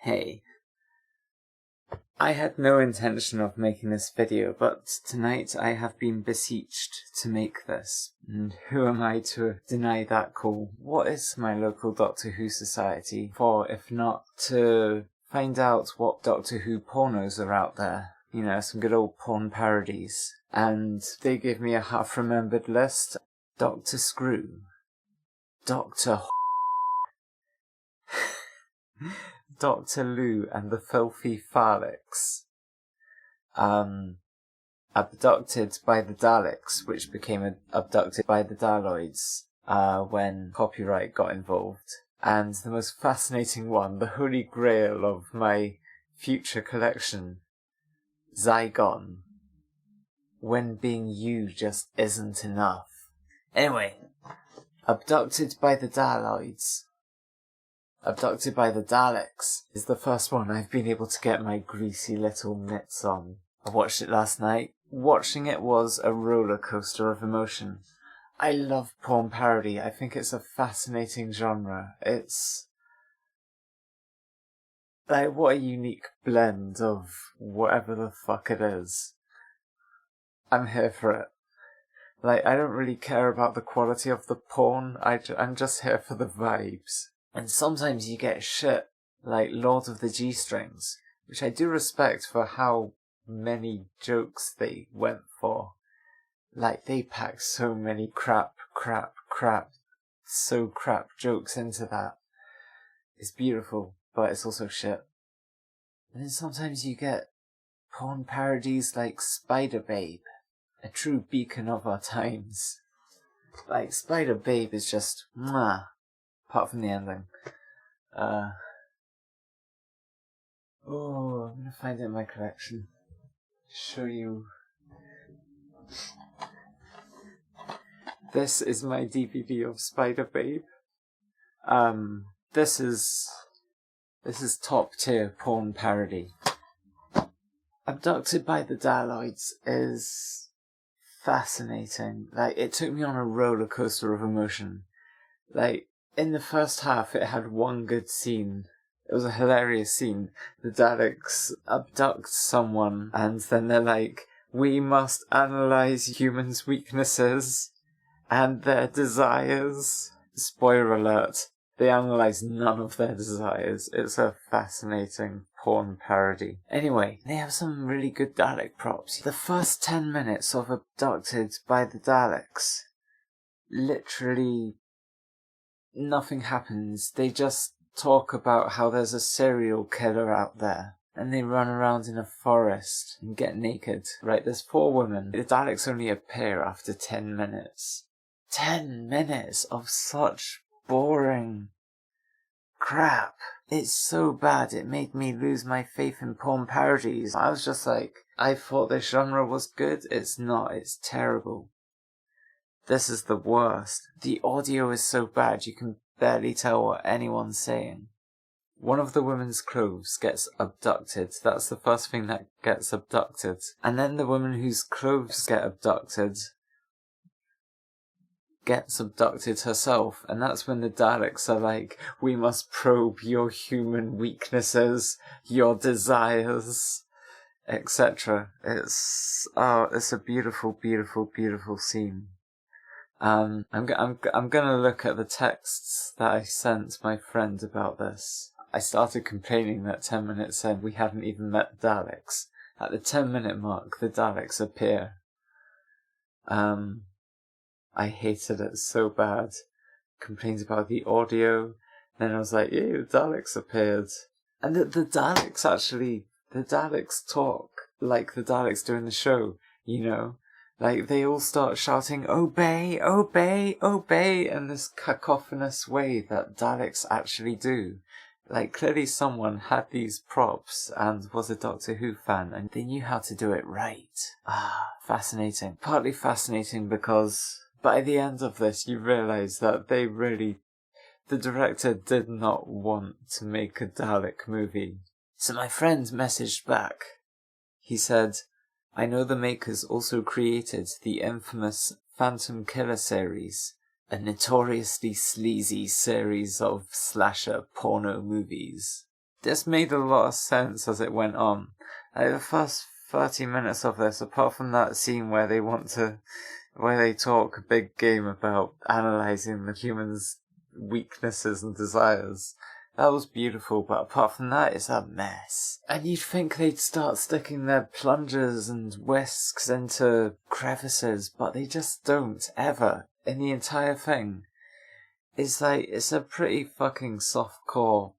Hey, I had no intention of making this video, but tonight I have been beseeched to make this. And who am I to deny that call? What is my local Doctor Who society for, if not to find out what Doctor Who pornos are out there? You know, some good old porn parodies. And they gave me a half-remembered list. Dr. Screw. Dr. Dr. Lou and the Filthy Phallics. Abducted by the Daleks, which became abducted by the Daloids when copyright got involved. And the most fascinating one, the holy grail of my future collection, Zygon. When being you just isn't enough. Anyway, Abducted by the Daloids. Abducted by the Daleks is the first one I've been able to get my greasy little mitts on. I watched it last night. Watching it was a roller coaster of emotion. I love porn parody. I think it's a fascinating genre. It's like, what a unique blend of whatever the fuck it is. I'm here for it. Like, I don't really care about the quality of the porn. I'm just here for the vibes. And sometimes you get shit like Lord of the G-Strings, which I do respect for how many jokes they went for. Like, they packed so many crap jokes into that. It's beautiful, but it's also shit. And then sometimes you get porn parodies like Spider Babe, a true beacon of our times. Like, Spider Babe is just mwah. Apart from the ending. I'm gonna find it in my collection. Show you. This is my DVD of Spider Babe. This is top tier porn parody. Abducted by the Daloids is fascinating. Like, it took me on a roller coaster of emotion. Like, in the first half, it had one good scene. It was a hilarious scene. The Daleks abduct someone, and then they're like, we must analyze humans' weaknesses and their desires. Spoiler alert, they analyze none of their desires. It's a fascinating porn parody. Anyway, they have some really good Dalek props. The first 10 minutes of Abducted by the Daleks, literally nothing happens. They just talk about how there's a serial killer out there. And they run around in a forest and get naked. Right, there's 4 women. The Daleks only appear after 10 minutes. 10 minutes of such boring crap. It's so bad it made me lose my faith in porn parodies. I was just like, I thought this genre was good. It's not. It's terrible. This is the worst. The audio is so bad you can barely tell what anyone's saying. One of the women's clothes gets abducted. That's the first thing that gets abducted. And then the woman whose clothes get abducted gets abducted herself. And that's when the Daleks are like, we must probe your human weaknesses, your desires, etc. It's a beautiful, beautiful, beautiful scene. I'm gonna look at the texts that I sent my friend about this. I started complaining that 10 minutes in we hadn't even met the Daleks. At the 10-minute mark, the Daleks appear. I hated it so bad. Complained about the audio. Then I was like, yeah, the Daleks appeared. And the Daleks talk like the Daleks do in the show, you know? Like, they all start shouting, obey, obey, obey, in this cacophonous way that Daleks actually do. Like, clearly someone had these props and was a Doctor Who fan, and they knew how to do it right. Fascinating. Partly fascinating because by the end of this you realise that the director did not want to make a Dalek movie. So my friend messaged back. He said, I know the makers also created the infamous Phantom Killer series, a notoriously sleazy series of slasher porno movies. this made a lot of sense as it went on. Like, the first 30 minutes of this, apart from that scene where they talk a big game about analysing the humans' weaknesses and desires, that was beautiful, but apart from that, it's a mess. And you'd think they'd start sticking their plungers and whisks into crevices, but they just don't, ever, in the entire thing. It's a pretty fucking softcore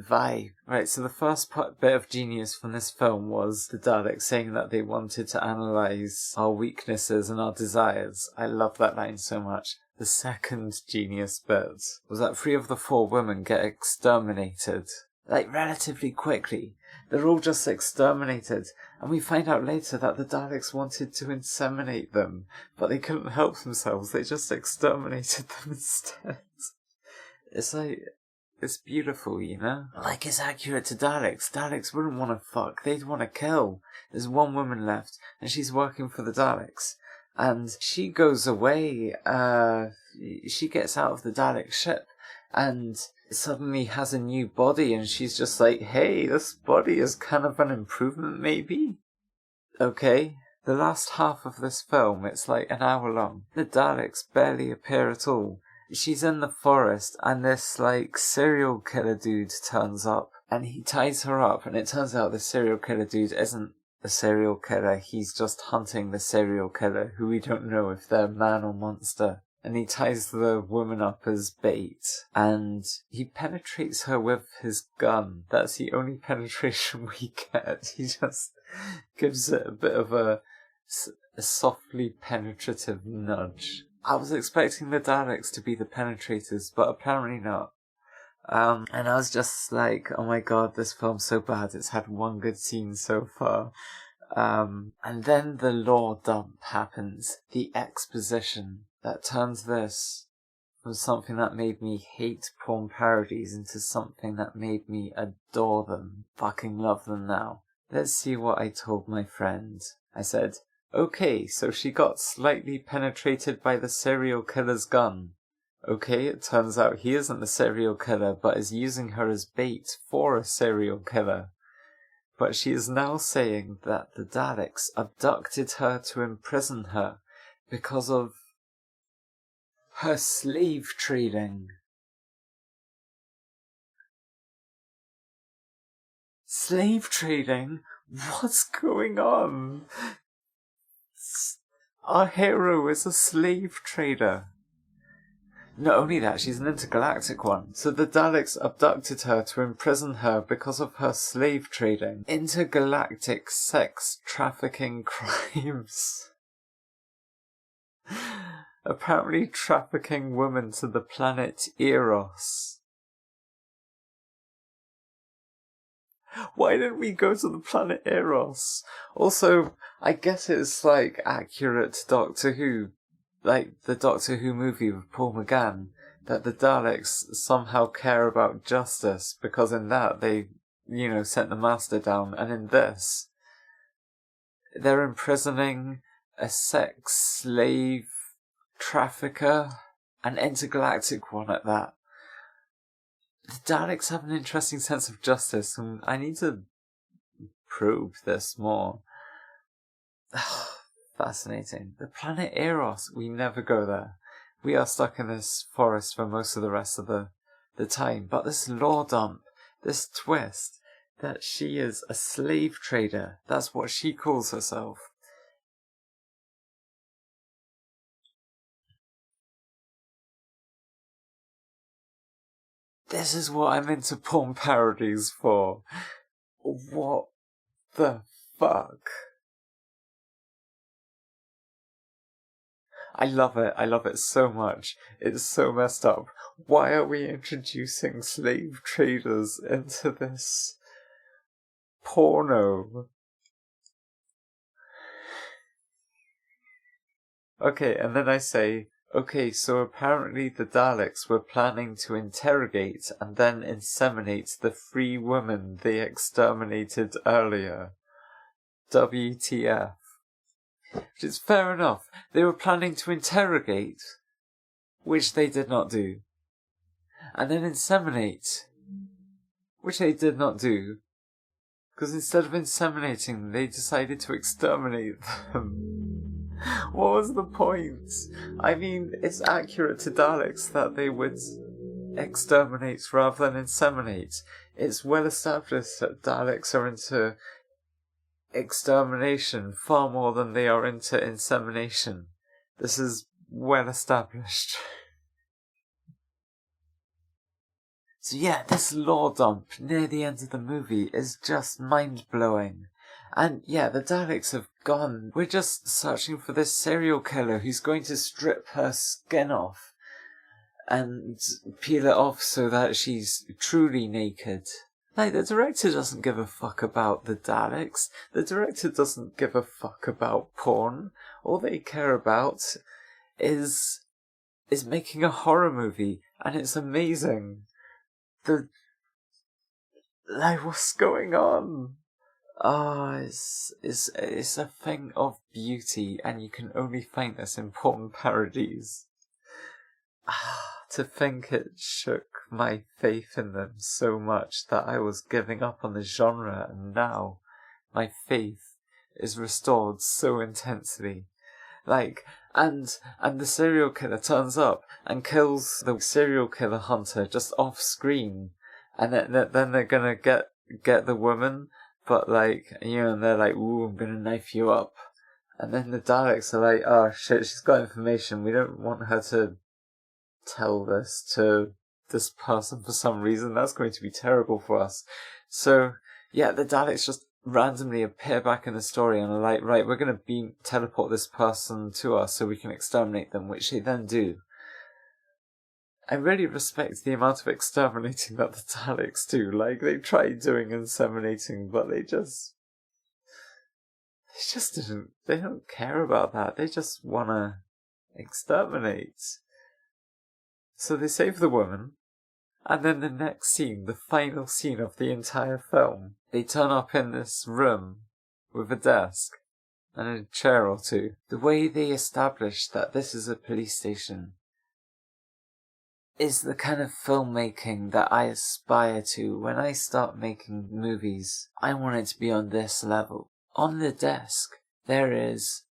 vibe. Right, so the first bit of genius from this film was the Daleks saying that they wanted to analyse our weaknesses and our desires. I love that line so much. The second genius bit was that 3 of the 4 women get exterminated. Like, relatively quickly. They're all just exterminated. And we find out later that the Daleks wanted to inseminate them, but they couldn't help themselves. They just exterminated them instead. It's beautiful, you know? Like, it's accurate to Daleks. Daleks wouldn't want to fuck. They'd want to kill. There's 1 woman left, and she's working for the Daleks. And she goes away, she gets out of the Dalek ship, and suddenly has a new body, and she's just like, hey, this body is kind of an improvement, maybe? Okay. The last half of this film, it's like an hour long. The Daleks barely appear at all. She's in the forest, and this, like, serial killer dude turns up, and he ties her up, and it turns out the serial killer dude isn't a serial killer, he's just hunting the serial killer, who we don't know if they're man or monster. And he ties the woman up as bait, and he penetrates her with his gun. That's the only penetration we get. He just gives it a bit of a softly penetrative nudge. I was expecting the Daleks to be the penetrators, but apparently not. And I was just like, oh my god, this film's so bad, it's had 1 good scene so far. And then the lore dump happens. The exposition that turns this from something that made me hate porn parodies into something that made me adore them. Fucking love them now. Let's see what I told my friend. I said, okay, so she got slightly penetrated by the serial killer's gun. Okay, it turns out he isn't the serial killer, but is using her as bait for a serial killer. But she is now saying that the Daleks abducted her to imprison her because of her slave trading. Slave trading? What's going on? Our hero is a slave trader. Not only that, she's an intergalactic one. So the Daleks abducted her to imprison her because of her slave trading. Intergalactic sex trafficking crimes. Apparently trafficking women to the planet Eros. Why didn't we go to the planet Eros? Also, I guess it's like accurate to Doctor Who. Like the Doctor Who movie with Paul McGann, that the Daleks somehow care about justice, because in that they, sent the Master down, and in this, they're imprisoning a sex slave trafficker, an intergalactic one at that. The Daleks have an interesting sense of justice, and I need to probe this more. Fascinating. The planet Eros, we never go there. We are stuck in this forest for most of the rest of the time. But this lore dump, this twist, that she is a slave trader, that's what she calls herself. This is what I'm into porn parodies for. What the fuck? I love it so much. It's so messed up. Why are we introducing slave traders into this porno? Okay, and then I say, okay, so apparently the Daleks were planning to interrogate and then inseminate the 3 women they exterminated earlier. WTF. Which is fair enough. They were planning to interrogate, which they did not do. And then inseminate, which they did not do, because instead of inseminating them, they decided to exterminate them. What was the point? I mean, it's accurate to Daleks that they would exterminate rather than inseminate. It's well established that Daleks are into extermination far more than they are into insemination. This is well established. So yeah, this lore dump near the end of the movie is just mind-blowing. And yeah, the Daleks have gone. We're just searching for this serial killer who's going to strip her skin off and peel it off so that she's truly naked. Like, the director doesn't give a fuck about the Daleks. The director doesn't give a fuck about porn. All they care about is making a horror movie, and it's amazing. What's going on? It's a thing of beauty, and you can only find this in porn parodies. To think it shook my faith in them so much that I was giving up on the genre, and now my faith is restored so intensely. And the serial killer turns up and kills the serial killer hunter just off screen, and then they're gonna get the woman, but and they're like, ooh, I'm gonna knife you up. And then the Daleks are like, oh shit, she's got information, we don't want her to tell this to this person for some reason, that's going to be terrible for us. So yeah, the Daleks just randomly appear back in the story and are like, right, we're going to teleport this person to us so we can exterminate them, which they then do. I really respect the amount of exterminating that the Daleks do. They tried doing inseminating, but they don't care about that. They just want to exterminate. So they save the woman, and then the next scene, the final scene of the entire film, they turn up in this room with a desk and a chair or two. The way they establish that this is a police station is the kind of filmmaking that I aspire to when I start making movies. I want it to be on this level. On the desk, there is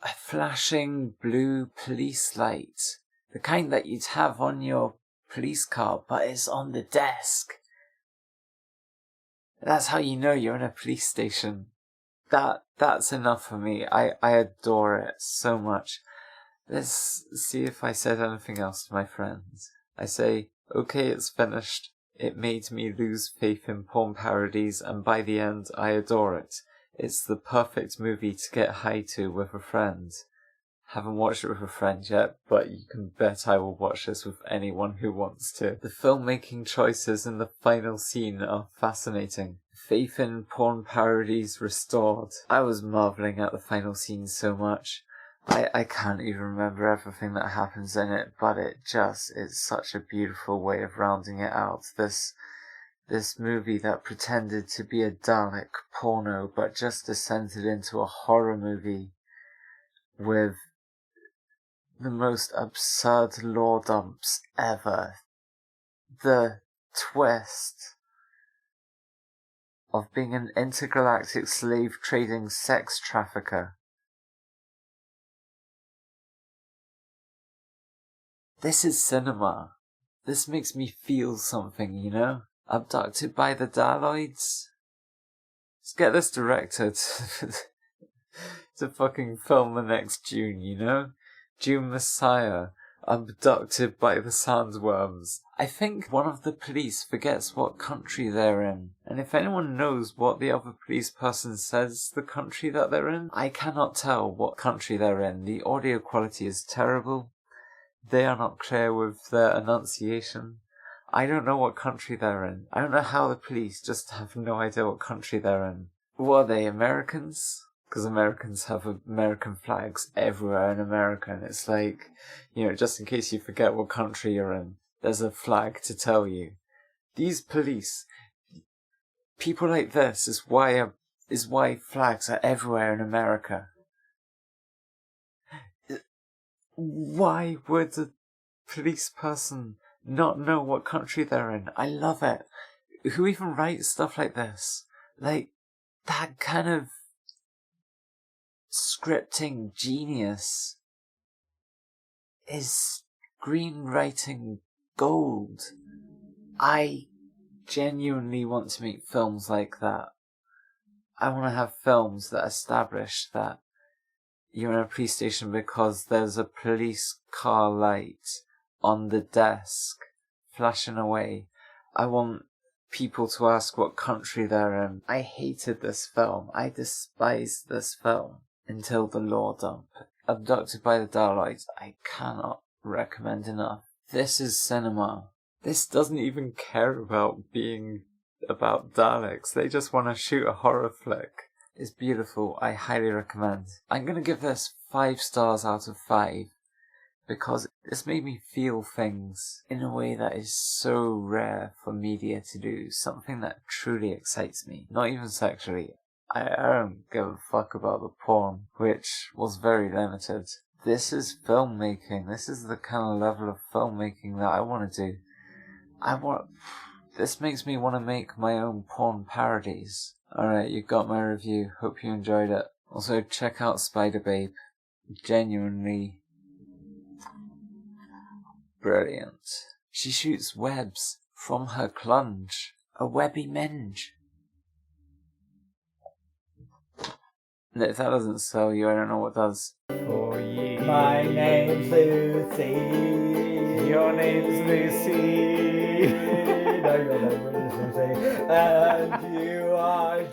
a flashing blue police light. The kind that you'd have on your police car, but it's on the desk. That's how you know you're in a police station. That's enough for me. I adore it so much. Let's see if I said anything else to my friends. I say, okay, it's finished. It made me lose faith in porn parodies, and by the end, I adore it. It's the perfect movie to get high to with a friend. Haven't watched it with a friend yet, but you can bet I will watch this with anyone who wants to. The filmmaking choices in the final scene are fascinating. Faith in porn parodies restored. I was marvelling at the final scene so much. I can't even remember everything that happens in it, but it's such a beautiful way of rounding it out. This movie that pretended to be a Dalek porno, but just descended into a horror movie with the most absurd lore dumps ever. The twist of being an intergalactic slave trading sex trafficker. This is cinema. This makes me feel something, you know? Abducted by the Daloids? Let's get this director to fucking film the next Dune, you know? Dune Messiah, abducted by the sandworms. I think one of the police forgets what country they're in. And if anyone knows what the other police person says the country that they're in, I cannot tell what country they're in. The audio quality is terrible. They are not clear with their enunciation. I don't know what country they're in. I don't know how the police just have no idea what country they're in. What are they, Americans? Because Americans have American flags everywhere in America, and it's like, you know, just in case you forget what country you're in, there's a flag to tell you. These police, people like this is why flags are everywhere in America. Why would a police person not know what country they're in? I love it. who even writes stuff like this? Like, that kind of scripting genius is screenwriting gold. I genuinely want to make films like that. I want to have films that establish that you're in a police station because there's a police car light on the desk flashing away. I want people to ask what country they're in. I hated this film. I despised this film until the law dump. Abducted by the Daloids, I cannot recommend enough. This is cinema. This doesn't even care about being about Daleks. They just want to shoot a horror flick. It's beautiful. I highly recommend. I'm going to give this 5 stars out of 5 because this made me feel things in a way that is so rare for media to do. Something that truly excites me. Not even sexually. I don't give a fuck about the porn, which was very limited. This is filmmaking. This is the kind of level of filmmaking that I want to do. This makes me want to make my own porn parodies. Alright, you got my review. Hope you enjoyed it. Also, check out Spider Babe. Genuinely brilliant. She shoots webs from her clunge. A webby minge. And if that doesn't sell you, I don't know what does. Oh yeah. My name's Lucy. Your name's Lucy. No, your name is Lucy. And you are